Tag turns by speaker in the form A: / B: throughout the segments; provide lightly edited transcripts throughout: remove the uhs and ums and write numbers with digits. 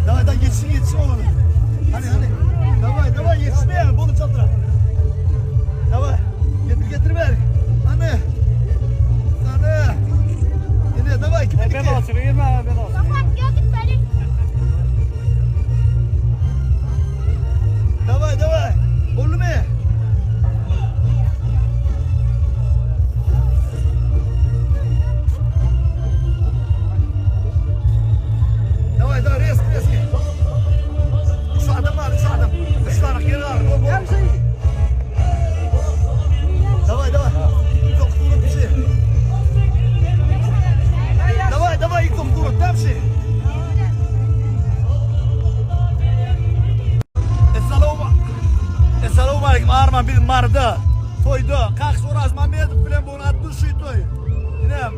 A: Daha yetişsin oğlum. Hadi. Davay yetişmeyelim bunu çaldıra. Davay getir ver. Anne. Yine davay kim
B: Ben olsun, yirmi ben olsun.
C: Kapat ya git beni.
A: Davay. Oldu mu? Davay reski. Şu adam var. Şu tane geri al. Davay. Yok durun bir şey. Davay ilk durun tam şey. Assalomu alaykum Arman bir marda. To'yda Qaqsh O'razmamedov bilan bo'lgan dushi to'y. Nima?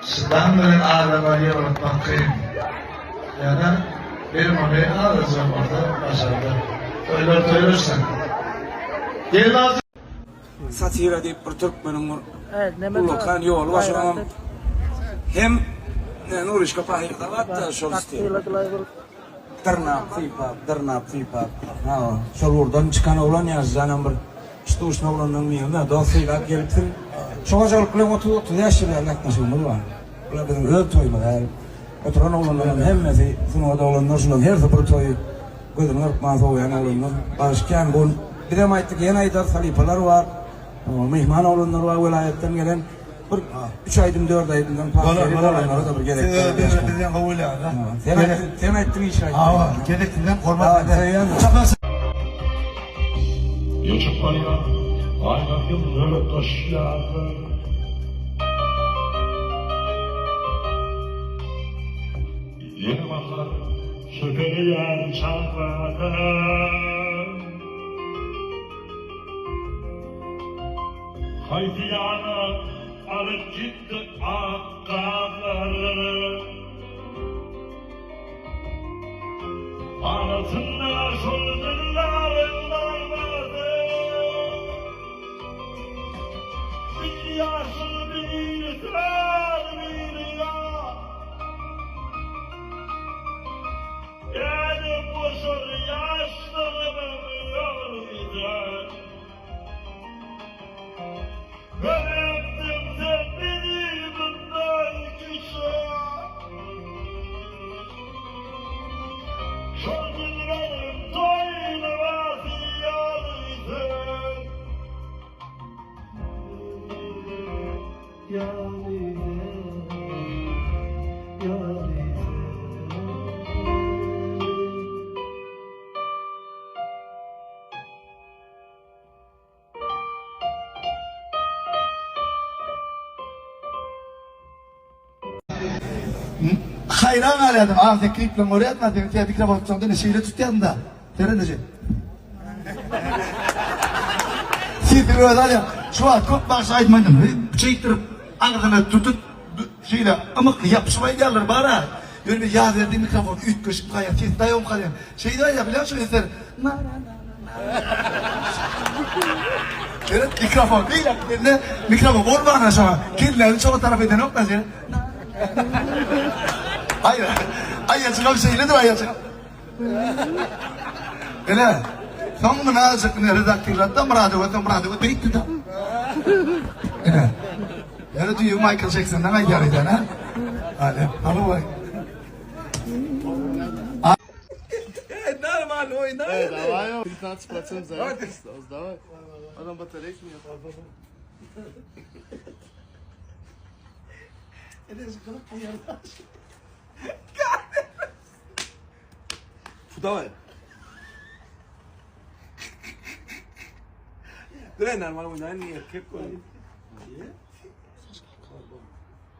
D: Sizden bilen ağrımayı unutmak kıyım. Yani benim onu ağrı zamanda başarıda. Toylarsan. Gelin ağzı.
E: Satira deyip bir Türkmenin ulukan yolu var şu an. Hem Nuriş kapahirda var da şol istiyor. Dırnap fiypap. Şol oradan çıkan oğlan yazılan bir işte uçma oğlanın miyim dostuyla geliptir. Şoğa şol kılın 30 yaşında yaklaşımı var. Kula bizim öl toymalar. Oturan oğlanların hemmesi sınavda oğlanlar şundan her sefer toyu gözünü ırkmaz oğlan oğlanlar. Başkan bu bir de ayettik yeni ayetler halifeler var. Mihman oğlanlar var vilayetten gelen. 3 aydım 4 aydımdan pakeri olanlara da bir gerek var.
A: Bizden kabul ya.
E: Sen ettin iş ayettin.
A: Gerektiğinden korkmak.
D: Yaşapaya aylar yılları taşlar. Yeni bakar sökeriyen çarplar. Hayfiyana alıp gitti aktarları. Anasınlar şuldurların varmadı. Bir yaşlı bir kral bir yağ. Yani boşur yaşlılığım yoluydu. Ben ettim sen beni bundan güçler. Çocuklarım toyunu vaziyalıydı.
A: Hayran aladım. Ağzı kliple oraya atmadım. Diye bir kere tutsam da şeyle tutuyorum da. Terendeci. Siz böyle ya. Şu an çok baş aytmadım. Çektirip ağzına tutup şeyle ama yapışmayı gelirler bana. Böyle bir yağ verdiğim mikrofon ütköşüp kayar. Siz dayım kalıyor. Şey de ya biliyor musun eser? Evet mikrofon değil ya. Mikrofon vur bana sana. Kirlerini çoğu taraf eden yok nasıl ya? Hayır. Ayacık şeyle de ayacık. Öyle. Son bunu azıcık ne redaktörlerden muradı bekti de. Öyle. Yani diyor Michael Jackson'dan ayarıydı ha. Hadi. Hadi bak.
B: Normal oynar.
F: Ey, давай, 15% заявки. Давай. Adam batarya mi yapar?
E: Давай. Dur normal oynar niye erkek koy.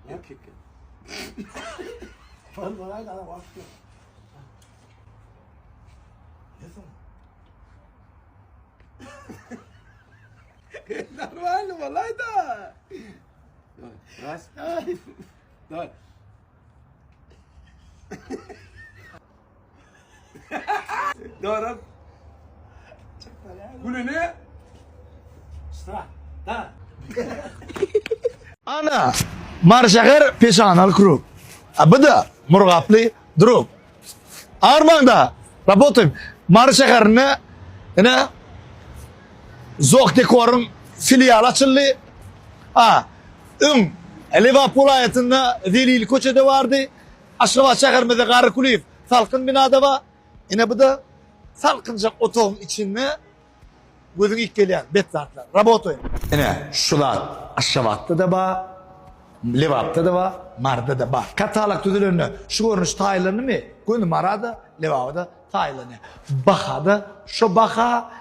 E: Erkek.
A: Vallahi da bak.
E: Normal vallahi da. Ras. Давай. Doğru. Gülünü.
A: Ana marşakar peşanal kurup. Bu da murgaplı durup. Armanda работаем. Marşakarını ne Zok dekorun filial açıldı. Liverpool ayetinde Zelil Koçe'de vardı. Aşrava Çakırmı'da Karakuliyev salkın binada var. Yine bu da salkıncak otoğun içinde gözün ilk gelen betzatlar. Работаем. Yine şular Aşravat'ta da var. Levap'ta da var. Mar'da da var. Katalak tüdülünü şu görünüş taylarını mı? Gönlü Mar'da, Levap'da taylarını. Baka'da şu Baka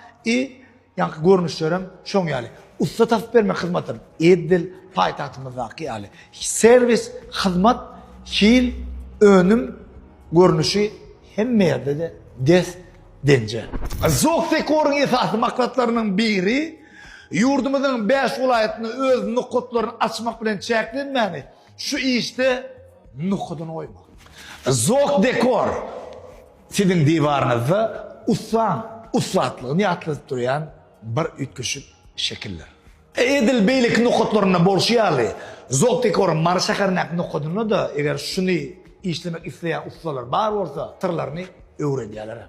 A: yankı görünüşlerim şoň ýaly. Usta tapyp berme hyzmatym edil paýtagtymyzdaki ýaly. Servis, hyzmat, şiil, önüm görünüşi hemme ýerde de des denje. Zok dekorun esasy maksatlarynyň biri yurdumyzyň 5 welaýatyny öz nukatlaryny açmak bilen çäklenmäni. Şu işte nukudyny oýmak. Zok dekor sizin diwarınızda uslatlygyny ýatlyp durýan bir ütküşük şekiller. Edil beylik nukatlaryna bolşýaly. Zok dekorun marşakarnak nukudyny da eger şuny işlemek isleýän ustalar bar bolsa tırlaryny öwredýärler.